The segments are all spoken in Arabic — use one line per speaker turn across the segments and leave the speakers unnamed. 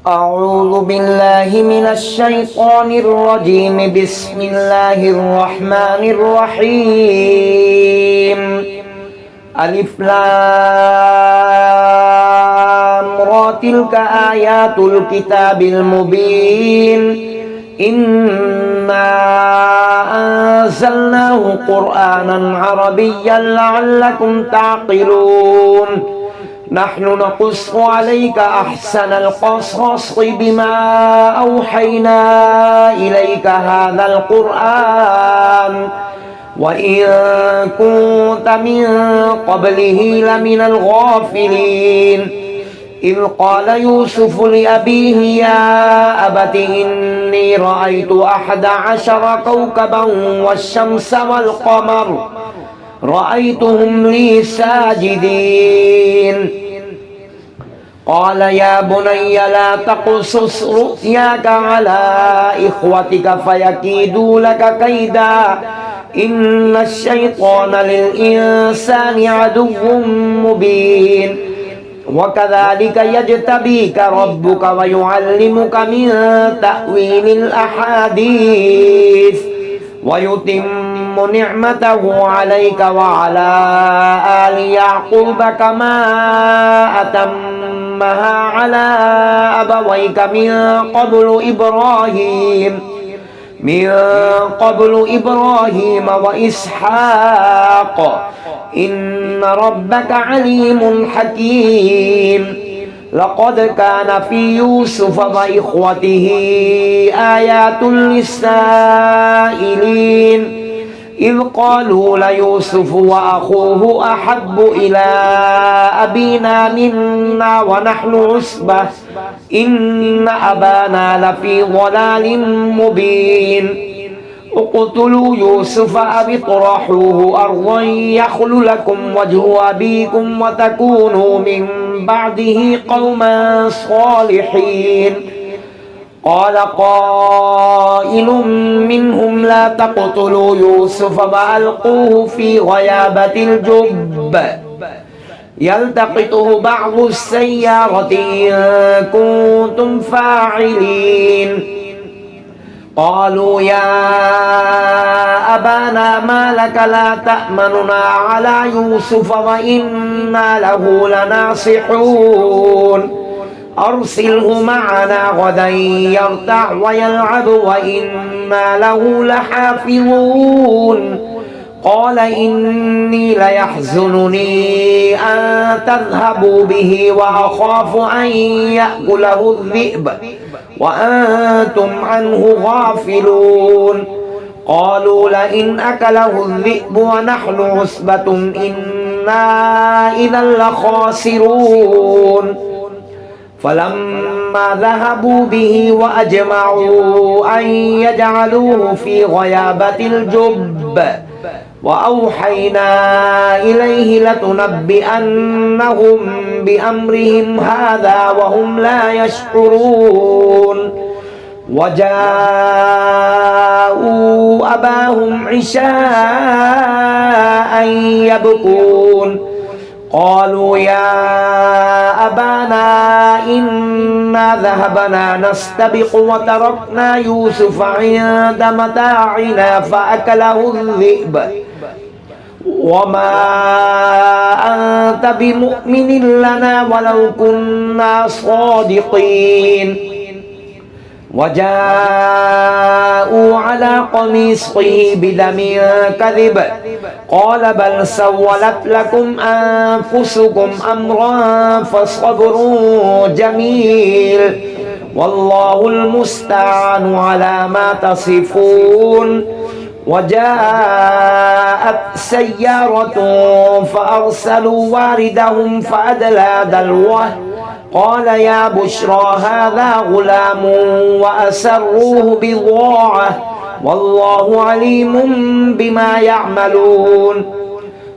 أعوذ بالله من الشيطان الرجيم. بسم الله الرحمن الرحيم. ألف لام را تلك آيات الكتاب المبين. إنا أنزلناه قرآنا عربيا لعلكم تعقلون. نحن نقص عليك أحسن القصص بما أوحينا إليك هذا القرآن وإن كنت من قبله لمن الغافلين. إذ قال يوسف لأبيه يا أبت إني رأيت 11 كوكبا والشمس والقمر رأيتهم لي ساجدين. قال يا بني لا تقصص رؤياك على إخوتك فيكيدوا لك كيدا إن الشيطان للإنسان عدو مبين. وكذلك يجتبيك ربك ويعلمك من تأويل الأحاديث ويتم نعمته عليك وعلى آل يعقوب كما أتمها على أبويك من قبل إبراهيم وإسحاق إن ربك عليم حكيم. لقد كان في يوسف وإخوته آيات للسائلين إذ قالوا ليوسف وأخوه أحب إلى أبينا منا ونحن عصبة إن أبانا لفي ضلال مبين. اقتلوا يوسف أو اطرحوه أرضا يخل لكم وجه أبيكم وتكونوا من بعده قوما صالحين. قال قائل منهم لا تقتلوا يوسف وألقوه في غيابة الجب يلتقطه بعض السيارة إن كنتم فاعلين. قالوا يا أبانا ما لك لا تأمننا على يوسف وإنا له لناصحون. أرسله معنا غدا يرتع ويلعب وإنا له لحافظون. قال إني ليحزنني أن تذهبوا به وأخاف أن يأكله الذئب وأنتم عنه غافلون. قالوا لئن أكله الذئب ونحن عصبة إنا إذا لخاسرون. فلما ذهبوا به وأجمعوا أن يجعلوه في غيابة الجب وأوحينا إليه لتنبئنهم بأمرهم هذا وهم لا يشعرون. وجاءوا أباهم عشاء يبكون. قالوا يا أبانا إنا ذهبنا نستبق وتركنا يوسف عند متاعنا فأكله الذئب وما أنت بمؤمن لنا ولو كنا صادقين. وجاءوا على قميصه بدم كذب قال بل سولت لكم أنفسكم أمرا فصبر جميل والله المستعان على ما تصفون. وجاءت سيارة فأرسلوا واردهم فأدلى دلوه قال يا بشرى هذا غلام وأسروه بضاعة والله عليم بما يعملون.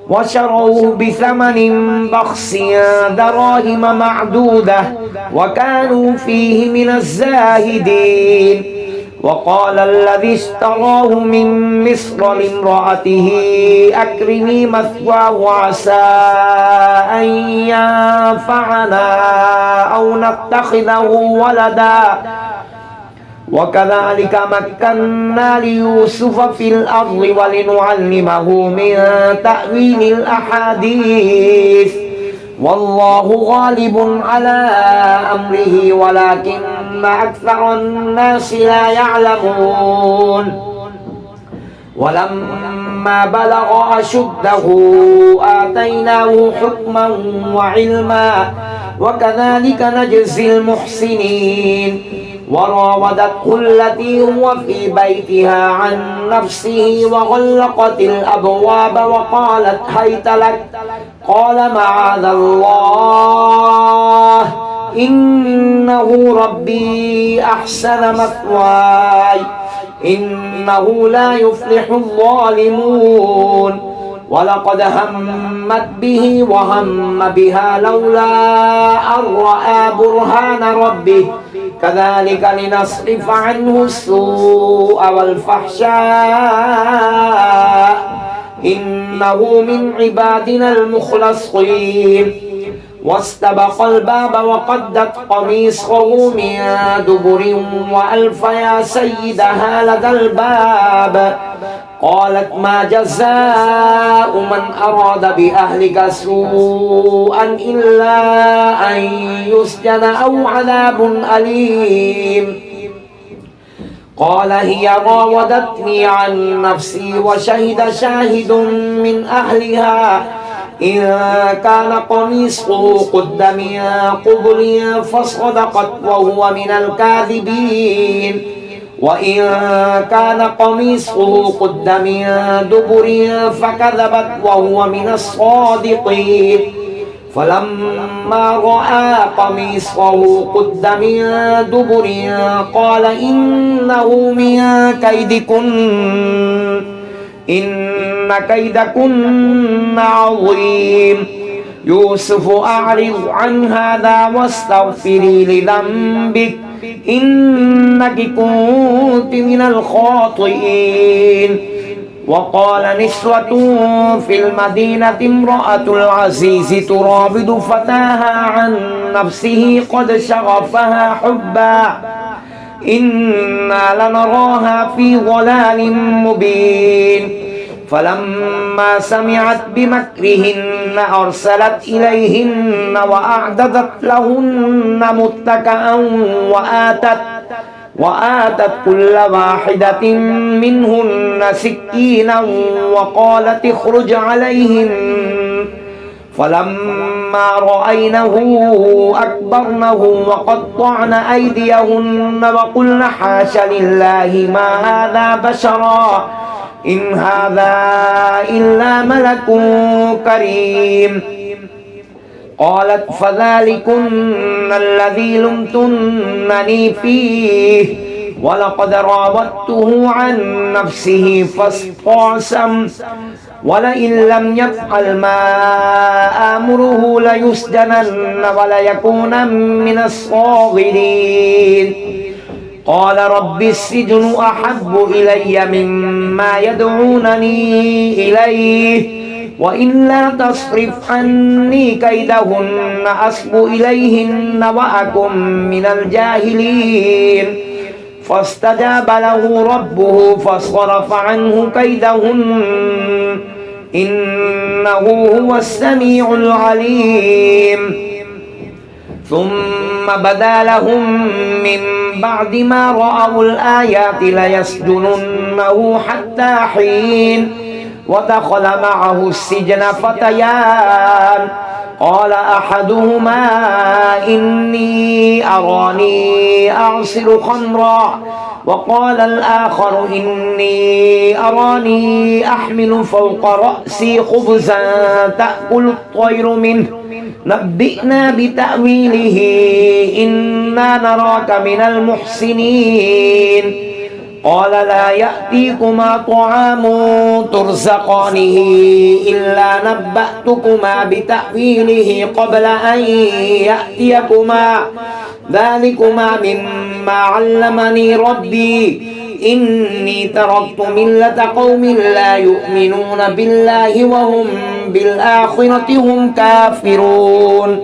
وشروه بثمن بخس دراهم معدودة وكانوا فيه من الزاهدين. وقال الذي اشتراه من مصر لامرأته أكرمي مثواه عسى أن ينفعنا أو نتخذه ولدا وكذلك مكنا ليوسف في الأرض ولنعلمه من تأويل الأحاديث والله غالب على أمره ولكن أكثر الناس لا يعلمون ولما بلغ أشده آتيناه حكما وعلما وكذلك نجزي المحسنين وراودته التي هو في بيتها عن نفسه وغلقت الأبواب وقالت هيت لك قال معاذ الله إنه ربي أحسن مثواي إنه لا يفلح الظالمون ولقد همت به وهم بها لولا أن رأى برهان ربه كذلك لنصرف عنه السوء والفحشاء إنه من عبادنا المخلصين واستبق الباب وقدت قميصه من دبر وألف يا سيدها لدى الباب قالت ما جزاء من أراد بأهلك سوءا إلا أن يسجن أو عذاب أليم قال هي راودتني عن نفسي وشهد شاهد من أهلها إن كان قميصه قد من قبل فصدقت وهو من الكاذبين وإن كان قميصه قد من دبر فكذبت وهو من الصادقين فلما رأى قميصه قد من دبر قال إنه من كيدكن إن كيدكن عظيم يوسف أعرض عن هذا واستغفري لذنبك إنك كنت من الخاطئين وقال نسوة في المدينة امرأة العزيز تراود فتاها عن نفسه قد شغفها حبا إنا لنراها في ضلال مبين فلما سمعت بمكرهن أرسلت إليهن وأعددت لهن متكئا وآتت كل واحدة منهن سكينا وقالت اخرج عليهن فلما رأينه أكبرنه وقطعن أيديهن وقلن حاش لله ما هذا بشرا إن هذا إلا ملك كريم قالت فذلكن الذي لمتنني فيه ولقد راودته عن نفسه فاستعصم ولئن لم يفعل ما آمره ليسجنن وليكون من الصاغرين قال رب السجن أحب إلي مما يدعونني إليه وإلا تصرف عني كيدهن أصب إليهن وأكن من الجاهلين فاستجاب له ربه فصرف عنه كيدهن إنه هو السميع العليم ثم بدا لهم من بعد ما رأوا الآيات ليسجننه حتى حين ودخل معه السجن فتيان قال أحدهما إني أراني أعصر خمرا وقال الآخر إني أراني أحمل فوق رأسي خبزا تأكل الطير منه نبئنا بتأويله إنا نراك من المحسنين قال لا يأتيكما طعام ترزقانه إلا نبأتكما بتأويله قبل أن يأتيكما ذلكما مما علمني ربي إني تركت ملة قوم لا يؤمنون بالله وهم بالآخرة هم كافرون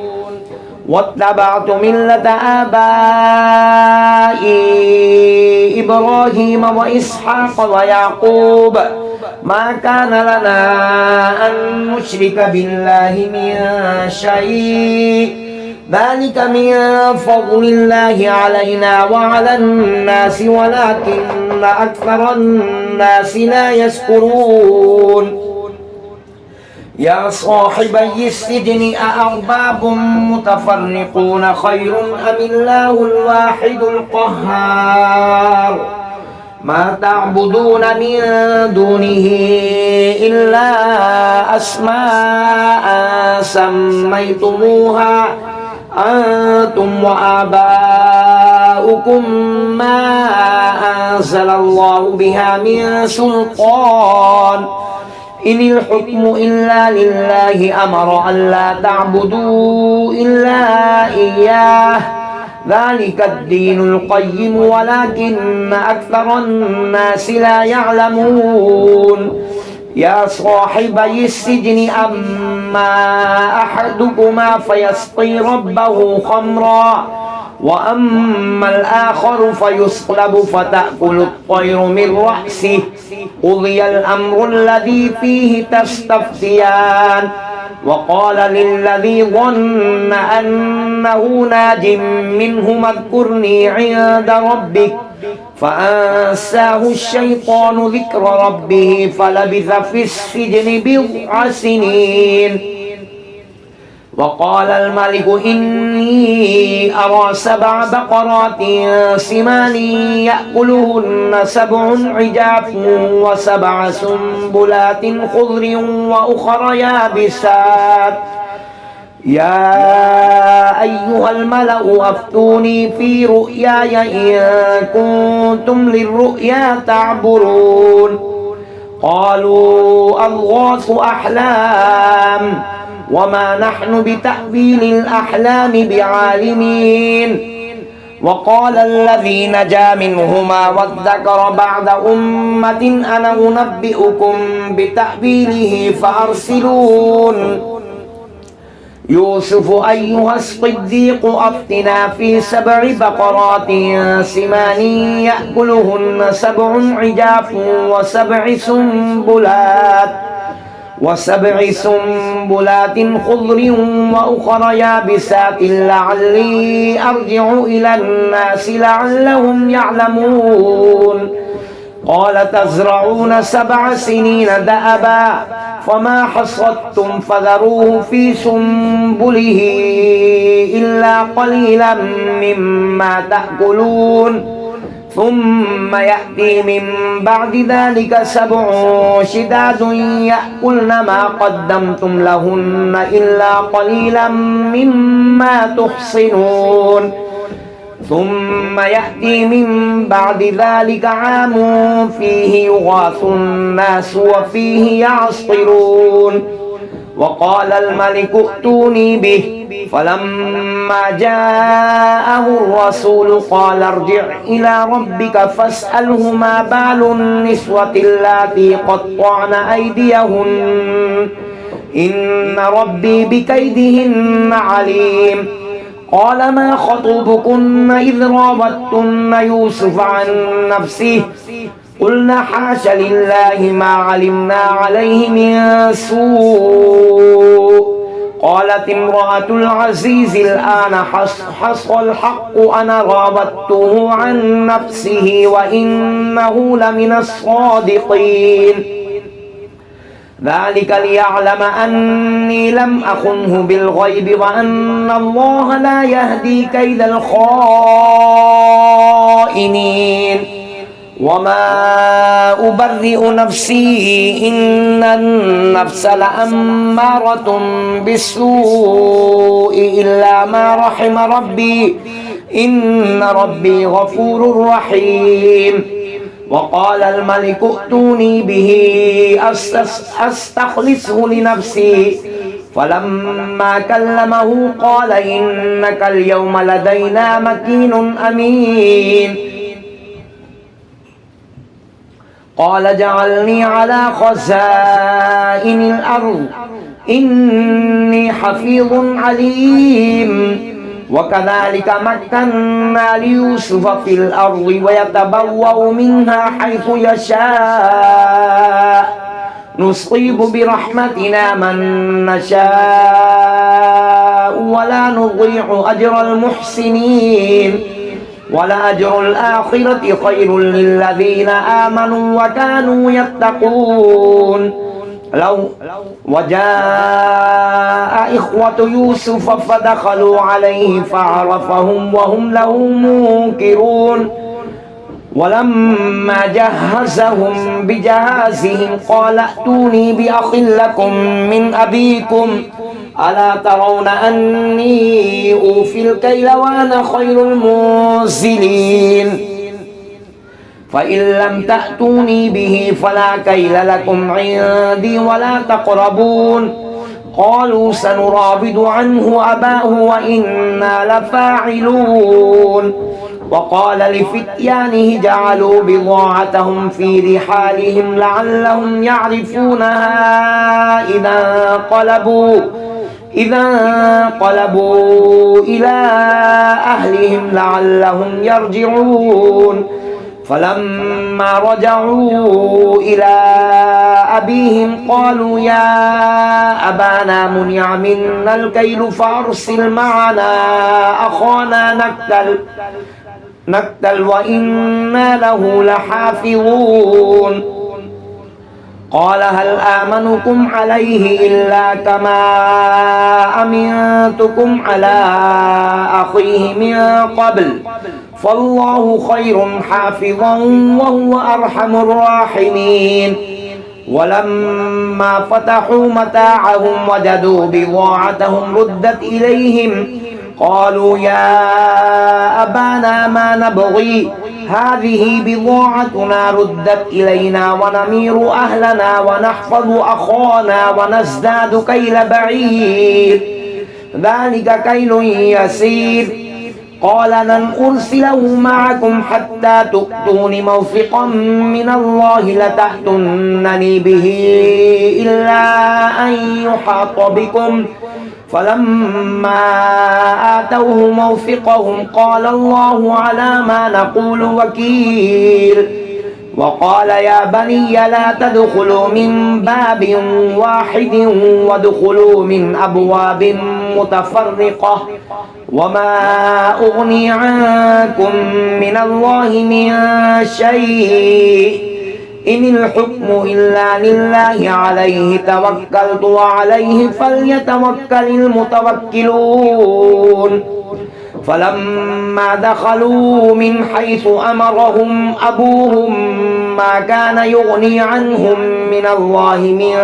واتبعت ملة آبائي إبراهيم وإسحاق ويعقوب ما كان لنا أن نشرك بالله من شيء ذلك من فضل الله علينا وعلى الناس ولكن أكثر الناس لا يشكرون يا صاحبي السجن أأرباب متفرقون خير أم الله الواحد القهار ما تعبدون من دونه إلا أسماء سميتموها أنتم وآباؤكم ما أنزل الله بها من سلطان إن الحكم إلا لله أمر أن لا تعبدوا إلا إياه ذلك الدين القيم ولكن أكثر الناس لا يعلمون يا صاحبي السجن أما أحدكما فيسقي ربه خمرا وأما الآخر فيصلب فتأكل الطير من رأسه قضي الأمر الذي فيه تستفتيان وقال للذي ظن أنه ناج منهما اذكرني عند ربك فأنساه الشيطان ذكر ربه فلبث في السجن بضع سنين وقال الملك إني أرى 7 بقرات سمان يأكلهن 7 عجاف و7 سنبلات خضر وأخر يابسات يا أيها الملأ أفتوني في رؤياي إن كنتم للرؤيا تعبرون قالوا أضغاث أحلام وما نحن بتأويل الأحلام بعالمين وقال الذي نجا منهما وادكر بعد أمة أنا أنبئكم بتأويله فأرسلون يوسف أيها الصديق أفتنا في 7 بقرات سمان يأكلهن 7 عجاف و7 سنبلات خضر وأخر يابسات لعلي أرجع إلى الناس لعلهم يعلمون قال تزرعون 7 سنين دأبا فما حصدتم فذروه في سنبله إلا قليلا مما تأكلون ثم يأتي من بعد ذلك 7 شداد يأكلن ما قدمتم لهن إلا قليلا مما تحصنون ثم يأتي من بعد ذلك عام فيه يغاث الناس وفيه يعصرون وقال الملك ائتوني به فلما جاءه الرسول قال ارجع إلى ربك فاسأله ما بال النسوة اللاتي قطعن أيديهن إن ربي بكيدهن عليم قال ما خطبكن إذ راوتن يوسف عن نفسه قلنا حاش لله ما علمنا عليه من سوء قالت امرأة العزيز الآن حصل الحق أنا راودته عن نفسه وإنه لمن الصادقين ذلك ليعلم أني لم أخنه بالغيب وأن الله لا يهدي كيد الخائنين وما أبرئ نفسي إن النفس لأمارة بالسوء إلا ما رحم ربي إن ربي غفور رحيم وقال الملك ائتوني به أستخلصه لنفسي فلما كلمه قال إنك اليوم لدينا مكين أمين قال اجعلني على خزائن الأرض إني حفيظ عليم وكذلك مكنا ليوسف في الأرض ويتبوأ منها حيث يشاء نصيب برحمتنا من نشاء ولا نضيع أجر المحسنين ولأجر الآخرة خير للذين آمنوا وكانوا يتقون لو وجاء إخوة يوسف فدخلوا عليه فعرفهم وهم له منكرون ولما جهزهم بجهازهم قال ائتوني بأخ لكم من أبيكم ألا ترون أني أوفي الكيل وأنا خير المنزلين فإن لم تأتوني به فلا كيل لكم عندي ولا تقربون قالوا سنراود عنه أباه وإنا لفاعلون وقال لفتيانه جعلوا بضاعتهم في رحالهم لعلهم يعرفونها إذا انقلبوا إلى أهلهم لعلهم يرجعون فلما رجعوا إلى أبيهم قالوا يا أبانا منع منا الكيل فأرسل معنا أخانا نكتل وإنا له لحافظون قال هل آمنكم عليه إلا كما أمنتكم على أخيه من قبل فالله خير حافظا وهو أرحم الراحمين ولما فتحوا متاعهم وجدوا بضاعتهم ردت إليهم قالوا يا أبانا ما نبغي هذه بضاعتنا ردت إلينا ونمير أهلنا ونحفظ أخانا ونزداد كيل بعير ذلك كيل يسير قال لن أرسله معكم حتى تؤتون موثقا من الله لتأتونني به إلا أن يحاط بكم فلما آتوه موثقهم قال الله على ما نقول وكيل وقال يا بني لا تدخلوا من باب واحد وادخلوا من أبواب متفرقة وما أغني عنكم من الله من شيء إن الحكم إلا لله عليه توكلت وعليه فليتوكل المتوكلون فلما دخلوا من حيث أمرهم أبوهم ما كان يغني عنهم من الله من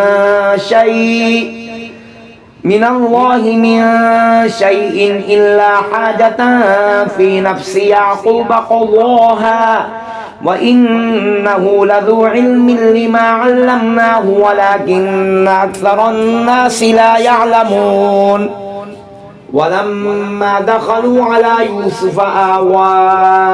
شيء إلا حاجة في نفس يعقوب قضاها وإنه لذو علم لما علمناه ولكن أكثر الناس لا يعلمون ولما دخلوا على يوسف آوى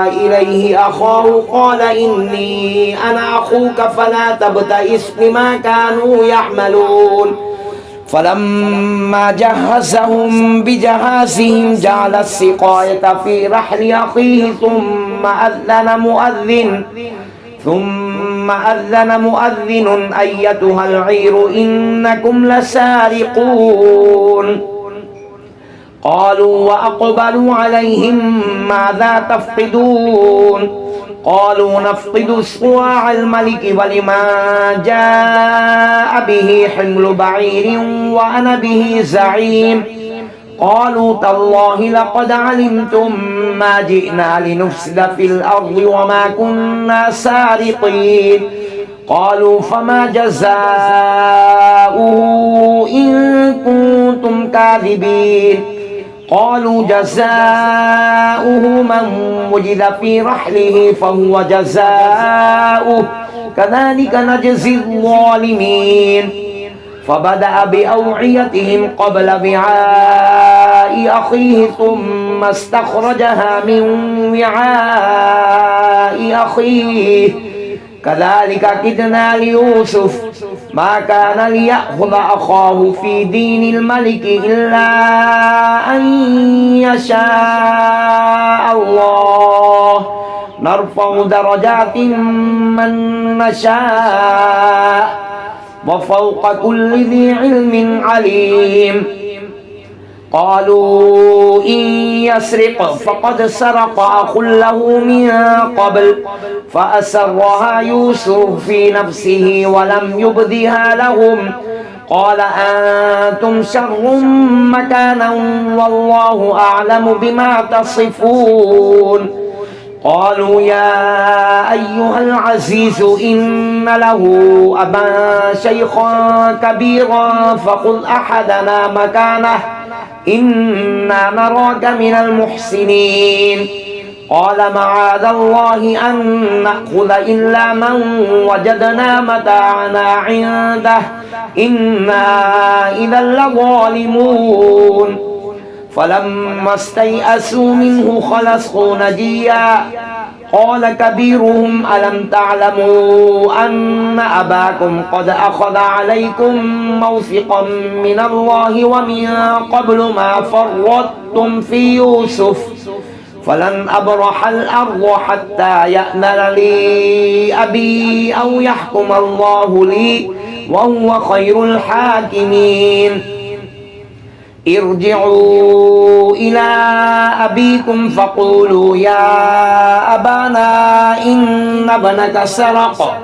إليه أخاه قال إني أنا أخوك فلا تبتئس بما كانوا يعملون فلما جهزهم بجهازهم جعل السقاية في رحل أخيه ثم أذن مؤذن أيتها العير إنكم لسارقون قالوا وأقبلوا عليهم ماذا تفقدون قالوا نفقد صواع الملك ولما جاء به حمل بعير وأنا به زعيم قالوا تالله لقد علمتم ما جئنا لنفسد في الأرض وما كنا سارقين قالوا فما جزاؤه إن كنتم كاذبين قالوا جزاؤه من وجد في رحله فهو جزاؤه كذلك نجزي الظالمين فبدأ بأوعيتهم قبل وعاء أخيه ثم استخرجها من وعاء أخيه كذلك كدنا ليوسف ما كان ليأخذ أخاه في دين الملك إلا أن يشاء الله نرفع درجات من نشاء وفوق كل ذي علم عليم قالوا إن يسرق فقد سرق أخ له من قبل فأسرها يوسف في نفسه ولم يبدها لهم قال أنتم شر مكانا والله أعلم بما تصفون قالوا يا أيها العزيز إن له أبا شيخا كبيرا فخذ أحدنا مكانه إنا نراك من المحسنين قال معاذ الله أن نأخذ إلا من وجدنا متاعنا عنده إنا إذا لظالمون فلما استيئسوا منه خلصوا نجيا قال كبيرهم ألم تعلموا أن أباكم قد أخذ عليكم موثقا من الله ومن قبل ما فرطتم في يوسف فلن أبرح الأرض حتى يأذن لي أبي أو يحكم الله لي وهو خير الحاكمين ارجعوا إلى أبيكم فقولوا يا أبانا إن ابنك سرق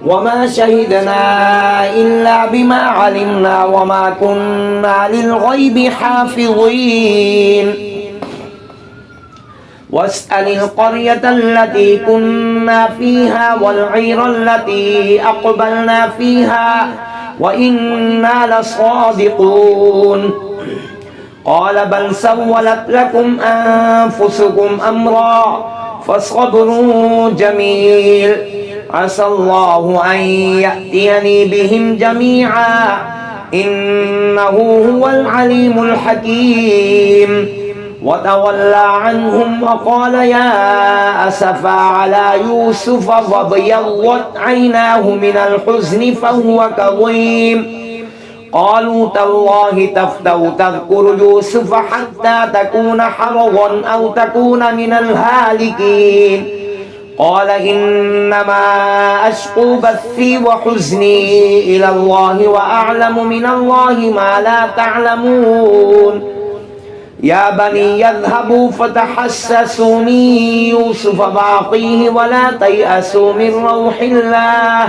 وما شهدنا إلا بما علمنا وما كنا للغيب حافظين واسأل القرية التي كنا فيها والعير التي أقبلنا فيها وإنا لصادقون قال بل سولت لكم أنفسكم أمرا فصبر جميل عسى الله أن يأتيني بهم جميعا إنه هو العليم الحكيم وتولى عنهم وقال يا أسفا على يوسف فابيضت عيناه من الحزن فهو كظيم قالوا تالله تفتأ تذكر يوسف حتى تكون حرضا أو تكون من الهالكين قال إنما أشكو بثي وحزني إلى الله وأعلم من الله ما لا تعلمون يا بني يذهبوا فتحسسوا من يوسف وأخيه ولا تيأسوا من روح الله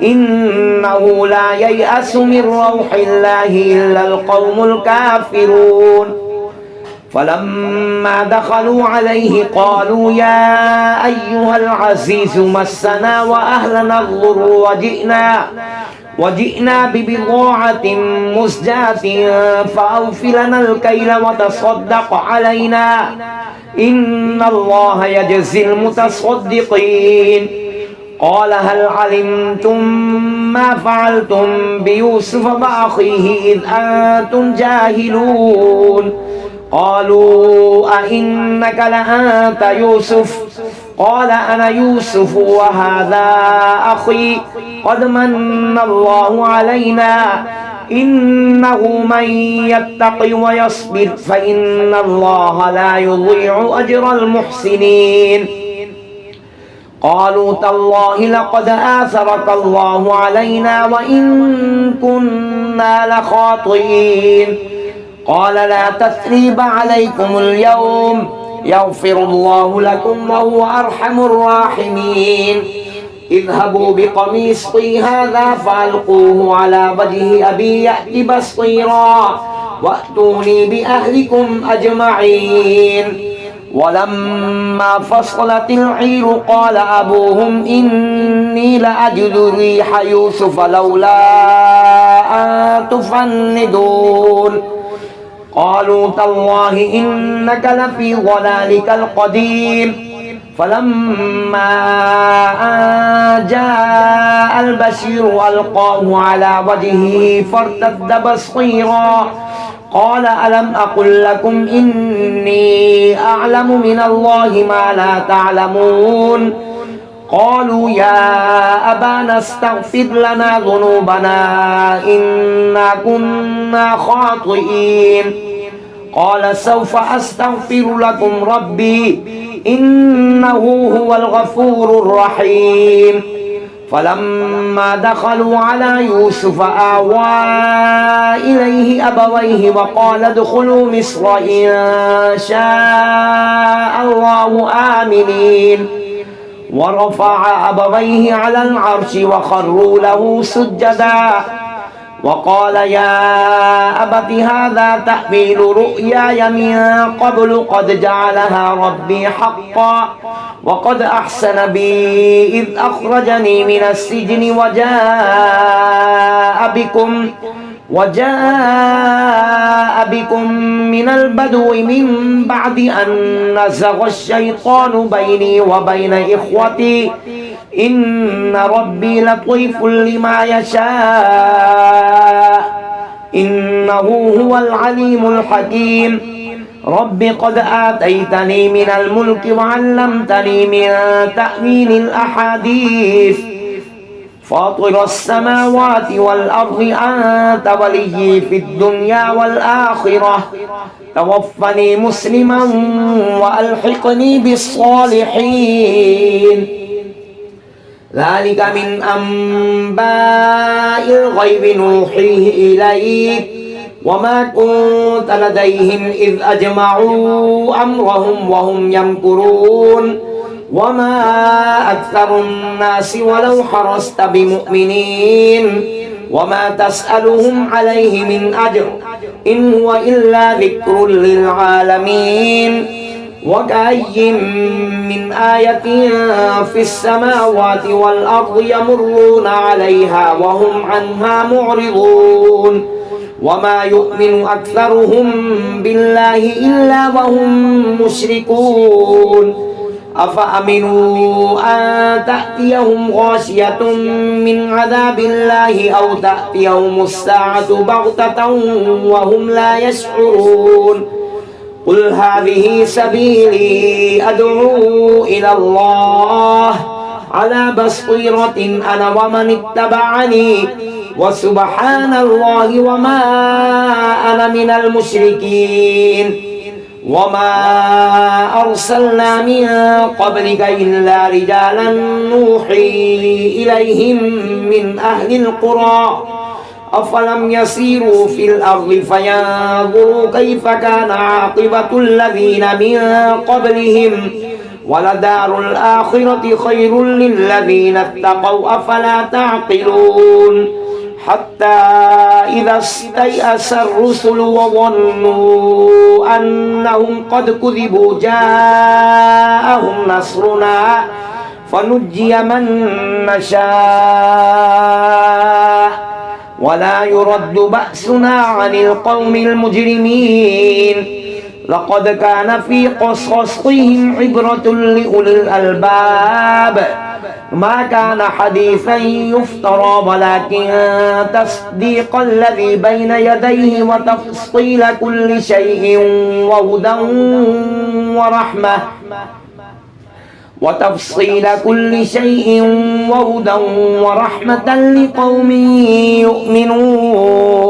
إنه لا ييأس من روح الله إلا القوم الكافرون فلما دخلوا عليه قالوا يا أيها العزيز مسنا وأهلنا الضر وجئنا ببضاعة مزجاة فأوف لنا الكيل وتصدق علينا إن الله يجزي المتصدقين قال هل علمتم ما فعلتم بيوسف وأخيه إذ أنتم جاهلون قالوا أئنك لأنت يوسف قال أنا يوسف وهذا أخي قد من الله علينا إنه من يتق ويصبر فإن الله لا يضيع أجر المحسنين قالوا تالله لقد آثرك الله علينا وإن كنا لخاطئين قال لا تثريب عليكم اليوم يغفر الله لكم وهو أرحم الراحمين اذهبوا بقميصي هذا فألقوه على وجه أبي يأت بصيرا وأتوني بأهلكم أجمعين ولما فصلت العير قال أبوهم إني لأجد ريح يوسف لولا أن تفندون قالوا تالله إنك لفي ضلالك القديم فلما أن جاء البشير ألقاه على وجهه فارتد بصيرا قال ألم أقل لكم إني أعلم من الله ما لا تعلمون قالوا يا أبانا استغفر لنا ذنوبنا إنا كنا خاطئين قال سوف أستغفر لكم ربي إنه هو الغفور الرحيم فلما دخلوا على يوسف آوى إليه أبويه وقال ادخلوا مصر إن شاء الله آمنين ورفع أبويه على العرش وخروا له سجدا وقال يا أبت هذا تأويل رؤياي من قبل قد جعلها ربي حقا وقد أحسن بي إذ أخرجني من السجن وجاء بكم من البدو من بعد أن نزغ الشيطان بيني وبين إخوتي إن ربي لطيف لما يشاء إنه هو العليم الحكيم رب قد آتيتني من الملك وعلمتني من تأويل الأحاديث فاطر السماوات والأرض أنت وليي في الدنيا والآخرة توفني مسلما وألحقني بالصالحين ذلك من أنباء الغيب نوحيه إليك وما كنت لديهم إذ أجمعوا أمرهم وهم يمكرون وما أكثر الناس ولو حرصت بمؤمنين وما تسألهم عليه من أجر إن هو إلا ذكر للعالمين وكأي من آية في السماوات والأرض يمرون عليها وهم عنها معرضون وما يؤمن أكثرهم بالله إلا وهم مشركون أفأمنوا أن تأتيهم غاشية من عذاب الله أو تأتيهم الساعة بغتة وهم لا يشعرون قل هذه سبيلي أدعو إلى الله على بصيرة أنا ومن اتبعني وسبحان الله وما أنا من المشركين وما أرسلنا من قبلك إلا رجالا نوحي إليهم من أهل القرى أفلم يسيروا في الأرض فينظروا كيف كان عاقبة الذين من قبلهم ولدار الآخرة خير للذين اتقوا أفلا تعقلون حتى إذا استيأس الرسل وظنوا أنهم قد كذبوا جاءهم نصرنا فنجي من نشاء ولا يرد بأسنا عن القوم المجرمين لقد كان في قصصهم عبرة لأولي الألباب ما كان حديثا يفترى ولكن تصديق الذي بين يديه وتفصيل كل شيء وهدى ورحمة لقوم يؤمنون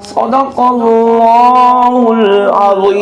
صدق الله العظيم.